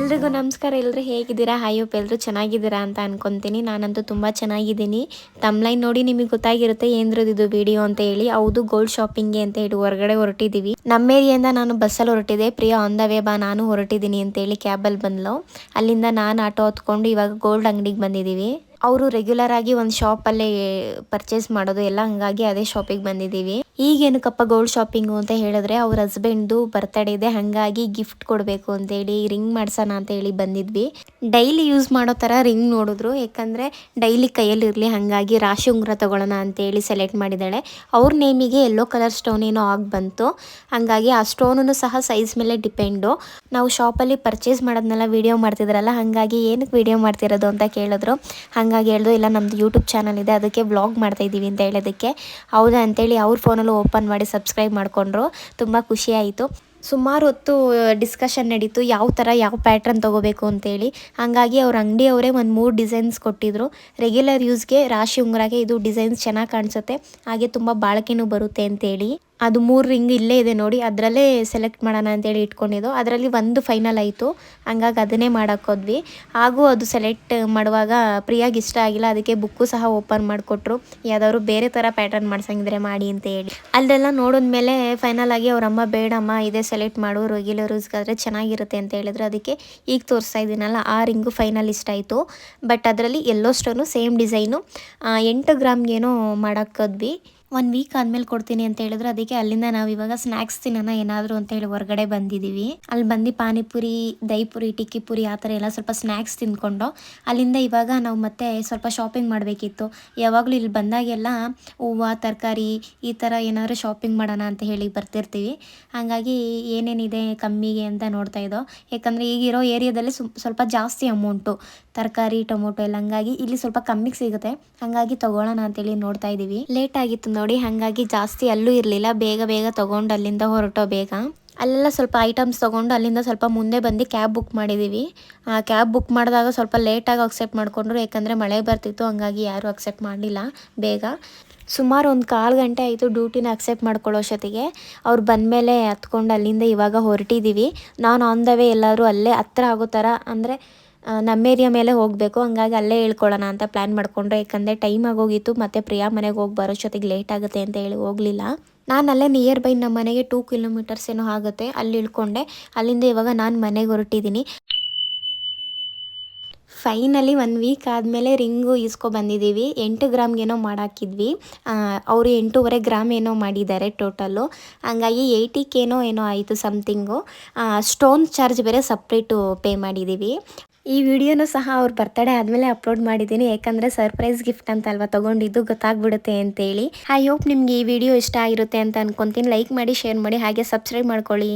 ಎಲ್ರಿಗೂ ನಮಸ್ಕಾರ. ಎಲ್ಲರೂ ಹೇಗಿದ್ದೀರಾ? ಹೋಪ್ ಎಲ್ಲರೂ ಚೆನ್ನಾಗಿದ್ದೀರಾ ಅಂತ ಅನ್ಕೊಂತೀನಿ. ನಾನಂತೂ ತುಂಬ ಚೆನ್ನಾಗಿದ್ದೀನಿ. ತಮ್ಲೈನ್ ನೋಡಿ ನಿಮಗೆ ಗೊತ್ತಾಗಿರುತ್ತೆ ಏನ್ರದ್ದು ವಿಡಿಯೋ ಅಂತ ಹೇಳಿ. ಹೌದು, ಗೋಲ್ಡ್ ಶಾಪಿಂಗ್ಗೆ ಅಂತ ಹೇಳಿ ಹೊರಗಡೆ ಹೊರಟಿದ್ದೀವಿ. ನಮ್ಮ ಏರಿಯಿಂದ ನಾನು ಬಸ್ಸಲ್ಲಿ ಹೊರಟಿದ್ದೆ. ಪ್ರಿಯಾ ಆನ್ ದ ವೇ ಬಾ, ನಾನು ಹೊರಟಿದ್ದೀನಿ ಅಂತೇಳಿ ಕ್ಯಾಬಲ್ಲಿ ಬಂದ್ಲು. ಅಲ್ಲಿಂದ ನಾನು ಆಟೋ ಹತ್ಕೊಂಡು ಇವಾಗ ಗೋಲ್ಡ್ ಅಂಗಡಿಗೆ ಬಂದಿದ್ದೀವಿ. ಅವರು ರೆಗ್ಯುಲರ್ ಆಗಿ ಒಂದು ಶಾಪಲ್ಲೇ ಪರ್ಚೇಸ್ ಮಾಡೋದು ಎಲ್ಲ, ಹಂಗಾಗಿ ಅದೇ ಶಾಪಿಗೆ ಬಂದಿದ್ದೀವಿ. ಈಗೇನಕ್ಕಪ್ಪ ಗೋಲ್ಡ್ ಶಾಪಿಂಗು ಅಂತ ಹೇಳಿದ್ರೆ, ಅವ್ರ ಹಸ್ಬೆಂಡ್ದು ಬರ್ತಡೇ ಇದೆ, ಹಾಗಾಗಿ ಗಿಫ್ಟ್ ಕೊಡಬೇಕು ಅಂತೇಳಿ ರಿಂಗ್ ಮಾಡ್ಸೋಣ ಅಂತ ಹೇಳಿ ಬಂದಿದ್ವಿ. ಡೈಲಿ ಯೂಸ್ ಮಾಡೋ ಥರ ರಿಂಗ್ ನೋಡಿದ್ರು, ಯಾಕಂದರೆ ಡೈಲಿ ಕೈಯಲ್ಲಿರಲಿ, ಹಾಗಾಗಿ ರಾಶಿ ಉಂಗುರ ತೊಗೊಳ್ಳೋಣ ಅಂತೇಳಿ ಸೆಲೆಕ್ಟ್ ಮಾಡಿದ್ದಾಳೆ. ಅವ್ರ ನೇಮಿಗೆ ಯೆಲ್ಲೋ ಕಲರ್ ಸ್ಟೋನ್ ಏನೋ ಆಗಿ ಬಂತು, ಹಾಗಾಗಿ ಆ ಸ್ಟೋನೂ ಸಹ ಸೈಜ್ ಮೇಲೆ ಡಿಪೆಂಡು. ನಾವು ಶಾಪಲ್ಲಿ ಪರ್ಚೇಸ್ ಮಾಡೋದನ್ನೆಲ್ಲ ವೀಡಿಯೋ ಮಾಡ್ತಿದ್ರಲ್ಲ, ಹಾಗಾಗಿ ಏನಕ್ಕೆ ವೀಡಿಯೋ ಮಾಡ್ತಿರೋದು ಅಂತ ಕೇಳಿದ್ರು. ಹಾಗಾಗಿ ಹೇಳ್ದು, ಇಲ್ಲ ನಮ್ಮದು ಯೂಟ್ಯೂಬ್ ಚಾನಲ್ ಇದೆ, ಅದಕ್ಕೆ ವ್ಲಾಗ್ ಮಾಡ್ತಾಯಿದ್ದೀವಿ ಅಂತ ಹೇಳೋದಕ್ಕೆ ಹೌದಾ ಅಂತೇಳಿ ಅವ್ರ ಫೋನಲ್ಲೂ ಓಪನ್ ಮಾಡಿ ಸಬ್ಸ್ಕ್ರೈಬ್ ಮಾಡಿಕೊಂಡ್ರು. ತುಂಬ ಖುಷಿಯಾಯಿತು. ಸುಮಾರು ಹೊತ್ತು ಡಿಸ್ಕಷನ್ ನಡೀತು, ಯಾವ ಥರ ಯಾವ ಪ್ಯಾಟ್ರನ್ ತೊಗೋಬೇಕು ಅಂತೇಳಿ. ಹಾಗಾಗಿ ಅವ್ರ ಅಂಗಡಿಯವರೇ ಒಂದು 3 ಡಿಸೈನ್ಸ್ ಕೊಟ್ಟಿದ್ರು. ರೆಗ್ಯುಲರ್ ಯೂಸ್ಗೆ ರಾಶಿ ಉಂಗುರಕ್ಕೆ ಇದು ಡಿಸೈನ್ಸ್ ಚೆನ್ನಾಗಿ ಕಾಣಿಸುತ್ತೆ, ಹಾಗೆ ತುಂಬ ಬಾಳಿಕೆನೂ ಬರುತ್ತೆ ಅಂತೇಳಿ ಅದು 3 ರಿಂಗ್ ಇಲ್ಲೇ ಇದೆ ನೋಡಿ, ಅದರಲ್ಲೇ ಸೆಲೆಕ್ಟ್ ಮಾಡೋಣ ಅಂತೇಳಿ ಇಟ್ಕೊಂಡಿದ್ದು. ಅದರಲ್ಲಿ ಒಂದು ಫೈನಲ್ ಆಯಿತು, ಹಂಗಾಗಿ ಅದನ್ನೇ ಮಾಡೋಕ್ಕೋದ್ವಿ. ಹಾಗೂ ಅದು ಸೆಲೆಕ್ಟ್ ಮಾಡುವಾಗ ಪ್ರಿಯಾಗೆ ಇಷ್ಟ ಆಗಿಲ್ಲ, ಅದಕ್ಕೆ ಬುಕ್ಕು ಸಹ ಓಪನ್ ಮಾಡಿಕೊಟ್ರು. ಯಾವುದಾದ್ರು ಬೇರೆ ಥರ ಪ್ಯಾಟರ್ನ್ ಮಾಡ್ಸಂಗಿದ್ರೆ ಮಾಡಿ ಅಂತ ಹೇಳಿ. ಅಲ್ಲೆಲ್ಲ ನೋಡಿದ್ಮೇಲೆ ಫೈನಲ್ ಆಗಿ ಅವರಮ್ಮ ಬೇಡಮ್ಮ ಇದೇ ಸೆಲೆಕ್ಟ್ ಮಾಡು, ರೆಗ್ಯುಲರ್ ಯೂಸ್ಗಾದರೆ ಚೆನ್ನಾಗಿರುತ್ತೆ ಅಂತ ಹೇಳಿದ್ರು. ಅದಕ್ಕೆ ಈಗ ತೋರಿಸ್ತಾ ಇದ್ದೀನಲ್ಲ ಆ ರಿಂಗು ಫೈನಲ್ ಇಷ್ಟ ಆಯಿತು. ಬಟ್ ಅದರಲ್ಲಿ ಯೆಲ್ಲೋ ಸ್ಟೋನು ಸೇಮ್ ಡಿಸೈನು 8 ಗ್ರಾಮ್ಗೇನೋ ಮಾಡೋಕ್ಕೋದ್ವಿ. 1 ವೀಕ್ ಆದಮೇಲೆ ಕೊಡ್ತೀನಿ ಅಂತ ಹೇಳಿದ್ರು. ಅದಕ್ಕೆ ಅಲ್ಲಿಂದ ನಾವು ಇವಾಗ ಸ್ನ್ಯಾಕ್ಸ್ ತಿನ್ನೋಣ ಏನಾದರೂ ಅಂತೇಳಿ ಹೊರಗಡೆ ಬಂದಿದ್ದೀವಿ. ಅಲ್ಲಿ ಬಂದು ಪಾನಿಪುರಿ, ದಹಿಪುರಿ, ಟಿಕ್ಕಿ ಪುರಿ ಆ ಥರ ಎಲ್ಲ ಸ್ವಲ್ಪ ಸ್ನ್ಯಾಕ್ಸ್ ತಿಂದ್ಕೊಂಡು ಅಲ್ಲಿಂದ ಇವಾಗ ನಾವು ಮತ್ತೆ ಸ್ವಲ್ಪ ಶಾಪಿಂಗ್ ಮಾಡಬೇಕಿತ್ತು. ಯಾವಾಗಲೂ ಇಲ್ಲಿ ಬಂದಾಗೆಲ್ಲ ಹೂವು, ತರಕಾರಿ ಈ ಥರ ಏನಾದರೂ ಶಾಪಿಂಗ್ ಮಾಡೋಣ ಅಂತ ಹೇಳಿ ಬರ್ತಿರ್ತೀವಿ. ಹಾಗಾಗಿ ಏನೇನಿದೆ ಕಮ್ಮಿಗೆ ಅಂತ ನೋಡ್ತಾ ಇದ್ದೋ, ಯಾಕಂದರೆ ಈಗಿರೋ ಏರಿಯಾದಲ್ಲಿ ಸ್ವಲ್ಪ ಜಾಸ್ತಿ ಅಮೌಂಟು ತರಕಾರಿ, ಟೊಮೊಟೊ ಎಲ್ಲ, ಹಂಗಾಗಿ ಇಲ್ಲಿ ಸ್ವಲ್ಪ ಕಮ್ಮಿಗೆ ಸಿಗುತ್ತೆ, ಹಾಗಾಗಿ ತೊಗೊಳ್ಳೋಣ ಅಂತೇಳಿ ನೋಡ್ತಾ ಇದ್ದೀವಿ. ಲೇಟ್ ಆಗಿತ್ತು ನೋಡಿ, ಹಾಗಾಗಿ ಜಾಸ್ತಿ ಅಲ್ಲೂ ಇರಲಿಲ್ಲ, ಬೇಗ ಬೇಗ ತೊಗೊಂಡು ಅಲ್ಲಿಂದ ಹೊರಟೋ ಬೇಗ. ಅಲ್ಲೆಲ್ಲ ಸ್ವಲ್ಪ ಐಟಮ್ಸ್ ತೊಗೊಂಡು ಅಲ್ಲಿಂದ ಸ್ವಲ್ಪ ಮುಂದೆ ಬಂದು ಕ್ಯಾಬ್ ಬುಕ್ ಮಾಡಿದ್ದೀವಿ. ಕ್ಯಾಬ್ ಬುಕ್ ಮಾಡಿದಾಗ ಸ್ವಲ್ಪ ಲೇಟಾಗಿ ಅಕ್ಸೆಪ್ಟ್ ಮಾಡಿಕೊಂಡ್ರು, ಯಾಕಂದರೆ ಮಳೆ ಬರ್ತಿತ್ತು, ಹಂಗಾಗಿ ಯಾರೂ ಅಕ್ಸೆಪ್ಟ್ ಮಾಡಲಿಲ್ಲ ಬೇಗ. ಸುಮಾರು ಒಂದು 1/4 ಗಂಟೆ ಆಯಿತು ಡ್ಯೂಟಿನ ಅಕ್ಸೆಪ್ಟ್ ಮಾಡ್ಕೊಳ್ಳೋಷ್ಟೊತ್ತಿಗೆ. ಅವ್ರು ಬಂದಮೇಲೆ ಹತ್ಕೊಂಡು ಅಲ್ಲಿಂದ ಇವಾಗ ಹೊರಟಿದ್ದೀವಿ. ನಾನು ಆನ್ ದ ವೇ ಎಲ್ಲರೂ ಅಲ್ಲೇ ಹತ್ರ ಆಗೋ ಥರ, ಅಂದರೆ ನಮ್ಮ ಏರಿಯಾ ಮೇಲೆ ಹೋಗಬೇಕು, ಹಂಗಾಗಿ ಅಲ್ಲೇ ಹೇಳ್ಕೊಳ್ಳೋಣ ಅಂತ ಪ್ಲ್ಯಾನ್ ಮಾಡಿಕೊಂಡ್ರೆ, ಯಾಕಂದರೆ ಟೈಮ್ ಆಗೋಗಿತ್ತು, ಮತ್ತು ಪ್ರಿಯಾ ಮನೆಗೆ ಹೋಗಿ ಬರೋಷ್ಟೊತ್ತಿಗೆ ಲೇಟ್ ಆಗುತ್ತೆ ಅಂತ ಹೇಳಿ ಹೋಗಲಿಲ್ಲ. ನಾನು ಅಲ್ಲೇ ನಿಯರ್ ಬೈ ನಮ್ಮ ಮನೆಗೆ 2 ಕಿಲೋಮೀಟರ್ಸ್ ಏನೋ ಆಗುತ್ತೆ, ಅಲ್ಲಿ ಇಳ್ಕೊಂಡೆ. ಅಲ್ಲಿಂದ ಇವಾಗ ನಾನು ಮನೆಗೆ ಹೊರಟಿದ್ದೀನಿ. ಫೈನಲಿ 1 ವೀಕ್ ಆದಮೇಲೆ ರಿಂಗು ಬಂದಿದ್ದೀವಿ. 8 ಗ್ರಾಮ್ಗೇನೋ ಮಾಡಾಕಿದ್ವಿ, ಅವರು 8.5 ಗ್ರಾಮ್ ಏನೋ ಮಾಡಿದ್ದಾರೆ ಟೋಟಲ್ಲು. ಹಂಗಾಗಿ 80K ಏನೋ ಆಯಿತು ಸಮಥಿಂಗು. ಸ್ಟೋನ್ ಚಾರ್ಜ್ ಬೇರೆ ಸಪ್ರೇಟು ಪೇ ಮಾಡಿದ್ದೀವಿ. ಈ ವಿಡಿಯೋನೂ ಸಹ ಅವ್ರ ಬರ್ತಡೇ ಆದಮೇಲೆ ಅಪ್ಲೋಡ್ ಮಾಡಿದ್ದೀನಿ, ಯಾಕಂದರೆ ಸರ್ಪ್ರೈಸ್ ಗಿಫ್ಟ್ ಅಂತ ಅಲ್ವಾ ತೊಗೊಂಡಿದ್ದು, ಗೊತ್ತಾಗ್ಬಿಡುತ್ತೆ ಅಂತೇಳಿ. ಐ ಹೋಪ್ ನಿಮಗೆ ಈ ವಿಡಿಯೋ ಇಷ್ಟ ಆಗಿರುತ್ತೆ ಅಂತ ಅನ್ಕೊತೀನಿ. ಲೈಕ್ ಮಾಡಿ, ಶೇರ್ ಮಾಡಿ, ಹಾಗೆ ಸಬ್ಸ್ಕ್ರೈಬ್ ಮಾಡ್ಕೊಳ್ಳಿ.